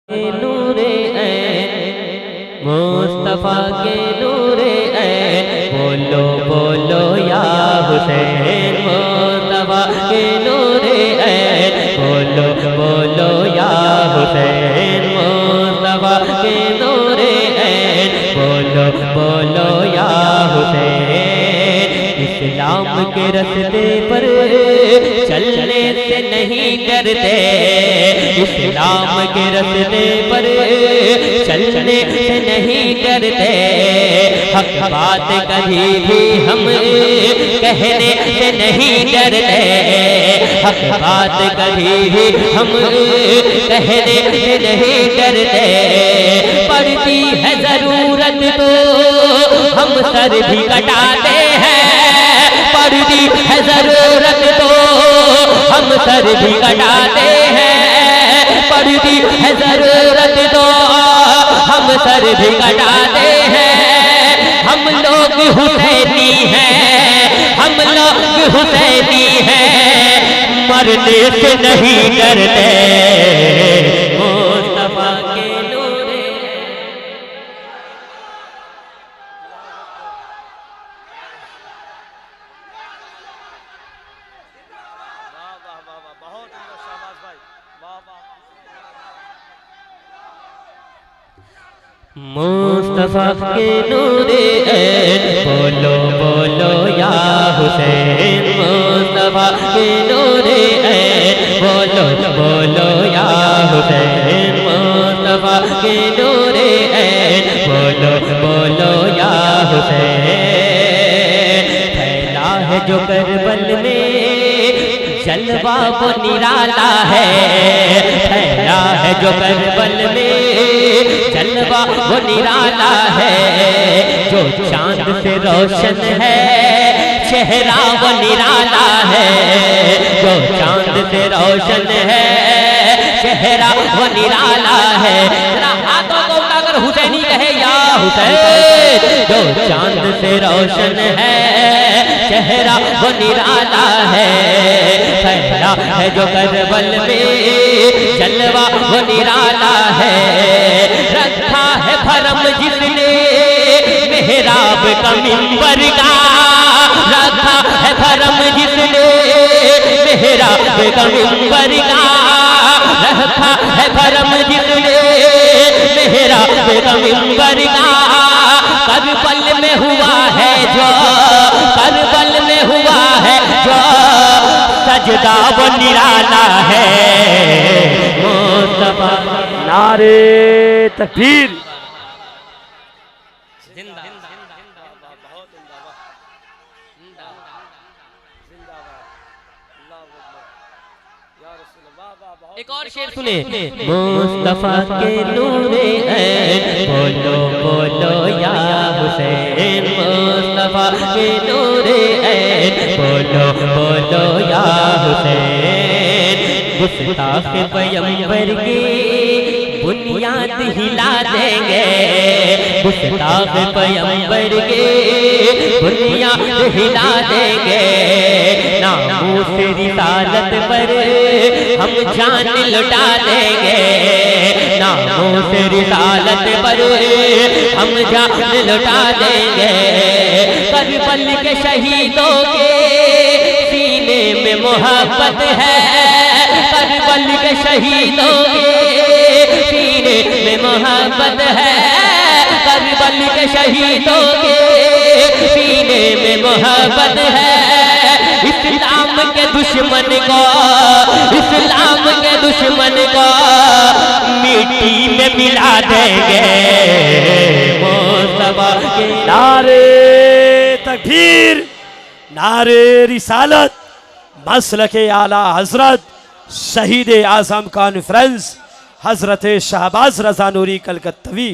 नूरे ऐन मुस्तफा के नूरे ऐन, बोलो बोलो या हुसैन मुस्तफा के नूरे ऐन, बोलो बोलो या हुसैन मुस्तफा के नूरे ऐन, बोलो बोलो या हुसैन। इस्लाम के रस्ते पर चलने से नहीं डरते, इस्लाम के रस्ते पर चलने से नहीं डरते, हक बात कभी भी हम कहने से नहीं डरते, हक बात कभी भी हम कहने से नहीं डरते। पड़ती है जरूरत तो हम सर भी कटाते हैं, पड़ती है जरूरत तो हम सर भी कटाते हैं, पड़ती है जरूरत तो हम सर भी कटाते हैं। हम लोग हुसैनी हैं, हम लोग हुसैनी हैं, मरने से नहीं डरते मुस्तफा के नूरे। मुस्तफा के नूरे ऐन, बोलो बोलो या हुसैन मुस्तफा के नूरे ऐन, बोलो बोलो या हुसैन मुस्तफा के नूरे ऐन, बोलो बोलो या हुसैन। फैला है जो करबल में जलवा वो निराला है, फैला है जो करबल में जलवा वो निराला है, जो चांद से रोशन है चेहरा वो निराला है, जो चांद से रोशन है चेहरा वो निराला है। जरा हाथों को उठाकर हुसैनी कहे या हुसैन, जो चांद से रोशन है चेहरा वो निराला है, फैला है जो करबल में जलवा वो निराला है। रखा है भरम जिसने मेहराब का मिंबर का, रखा है भरम जिसने मेहराब का मिंबर का, रखा है भरम जिसने मेहराब का मिंबर का। करबल में हुआ है जो, करबल में हुआ है जो सजदा वो निराला है मुस्तफा। नारे तकबीर, एक और शेर सुने। मुस्तफा के नूरे ऐन, बोलो बोलो या हुसैन मुस्तफा के नूरे ऐन, बोलो बोलो या हुसैन। गुस्ताख पैगंबर की बुनियाद हिला देंगे, गुस्ताख पैगंबर की बुनियाद हिला देंगे। नामूस रिसालत पर हम जान लुटा देंगे, नामूस रिसालत पर हम जान लुटा देंगे। करबल के शहीदों के सीने में मोहब्बत है, करबल के शहीदों के सीने में मोहब्बत है, करबल के शहीदों के सीने में मोहब्बत है। इस्लाम के दुश्मन को, इस्लाम के दुश्मन को मिट्टी में मिला देंगे मुस्तफा के। नारे तकबीर, नारे रिसालत, मसलके आला हजरत शहीद आजम कॉन्फ्रेंस हजरत शहबाज रजा नूरी कलकत्तवी।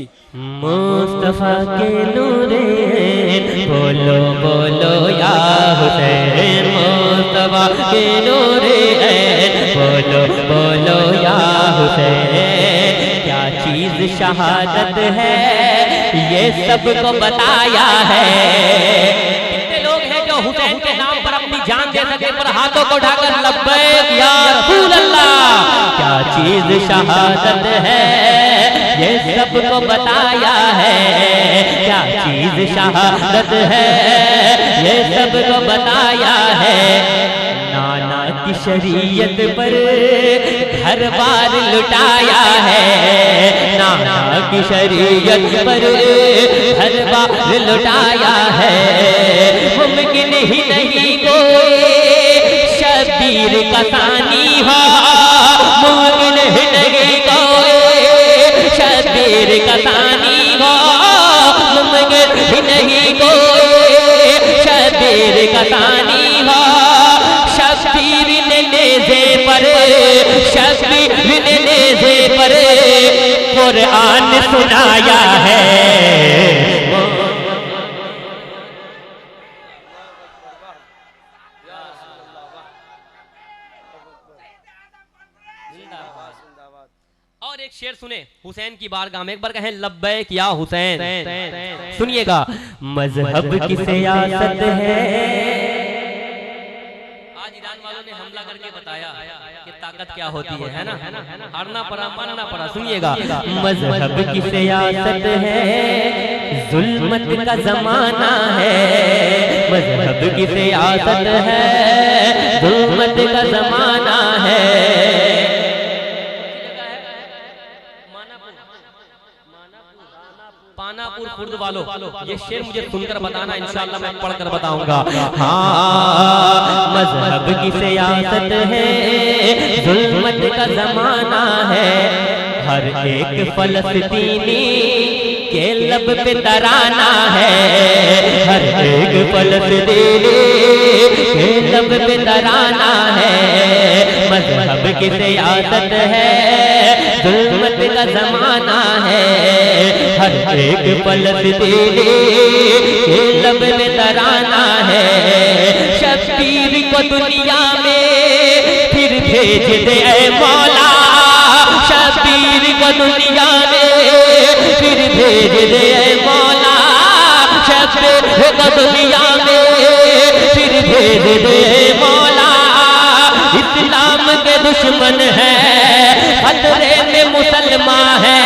मुस्तफा के नूरे ऐन, बोलो बोलो या हुसैन मुस्तफा के नूरे ऐन, बोलो बोलो या हुसैन। क्या चीज शहादत है ये सबको बताया है। कितने लोग हैं जो हुसैन के नाम पर अपनी जान दे सके, पर हाथों को उठाकर लब्बैक या रसूल अल्लाह। क्या चीज शहादत है सबको बताया है क्या चीज शहादत है, ये सबको बताया है। नाना की शरीयत पर घर बार लुटाया है, नाना की शरीयत पर घर बार लुटाया है। मुमकिन ही नहीं कोई शबीर का सानी हो, मुमकिन ही नहीं कोई शबीर का सानी हो, मुमकिन ही नहीं कोई शबीर का सानी हो। शबीर ने नेज़े पर, शबीर ने नेज़े पर कुरान सुनाया है। और एक शेर सुने हुसैन की बारगाह में, एक बार कहें लब्बैक या हुसैन। सुनिएगा, मजहब की सियासत है। आज ईरान वालों ने हमला करके बताया कि ताकत क्या होती है ना, हारना पड़ा मानना पड़ा। सुनिएगा, मजहब की सियासत है, जुल्मत का जमाना है। मजहब की सियासत है, जुल्मत का जमाना है। पानापुर खुर्द वालों, ये शेर मुझे सुनकर बताना, इंशाअल्लाह मैं पढ़कर बताऊंगा। हाँ, मजहब की सियासत है, जुल्मत का जमाना है। हर एक फलस्तीनी के लब पे तराना है, हर एक फलस्तीनी के लब पे तराना है। मजहब की सियासत है, जुल्मत का जमाना है। हर एक फलस्तीनी के लब पे तराना है। शबीर को दुनिया में फिर भेज दे ऐ मौला, शबीर को दुनिया में फिर भेज दे ऐ मौला, शबीर को दुनिया में फिर भेज दे ऐ मौला। इस्लाम के दुश्मन है, खतरे में मुसलमान है,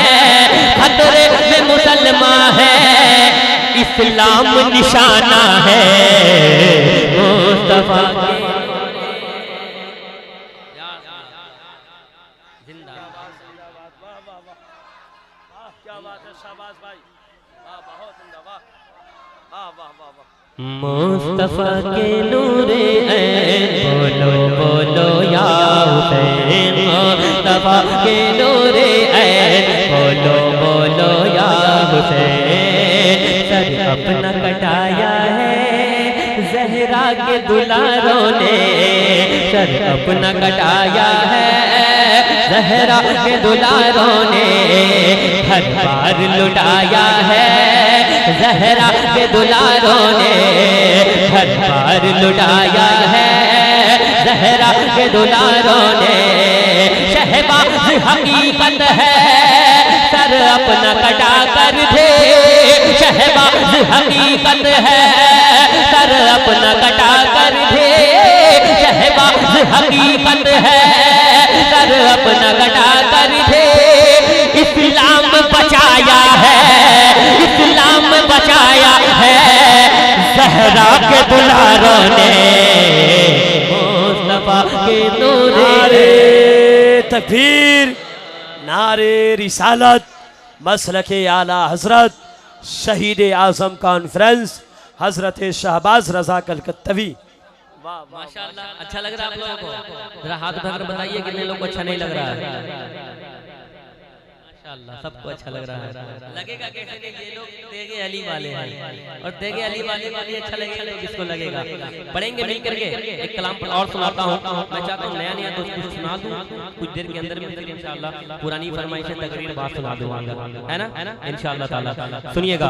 खतरे में मुसलमान है। इस्लाम निशाना है मुस्तफा के। मुस्तफा के नूरे ऐन, बोलो बोलो या हुसैन। मुस्तफा के नूरे ऐन, बोलो बोलो या हुसैन। सर अपना कटाया है ज़हरा के दुलारों ने, सर अपना कटाया है ज़हरा के दुलारों ने। हर बार लुटाया है ज़हरा के दुलारों ने, हर बार लुटाया है ज़हरा के दुलारों ने। शहबाज हकीकत है, सर अपना कटा कर दे। शहबाज हकीकत है, सर अपना कटा कर दे। शहबाज हकीकत है, सर अपना कटा कर दे। इस्लाम बचाया है, इस्लाम बचाया है ज़हरा के दुलारों ने। मुस्तफा के नूरे तकबीर, नारे रिसालत, मसलके आला हजरत शहीद आज़म कॉन्फ्रेंस हजरत शहबाज रजा कलकत्तवी। माशाअल्लाह, अच्छा लग रहा है आप लोगों को? जरा हाथ उठाकर बताइए कितने लोगों को अच्छा नहीं लग रहा है। माशाअल्लाह, सबको अच्छा लग रहा है। लगेगा कैसे नहीं, ये लोग तेगे अली वाले हैं, और तेगे अली वाले वाली अच्छा लगेगा तो किसको लगेगा। पढ़ेंगे मिल करके। एक कलाम और सुनाता हूँ, मैं चाहता हूँ नया नया दोस्त कुछ सुना दूँ कुछ देर के अंदर में, फिर इंशाअल्लाह पुरानी फरमाइशें तकरीर बात सुना दूँगा, है ना इंशाअल्लाह ताला। सुनिएगा।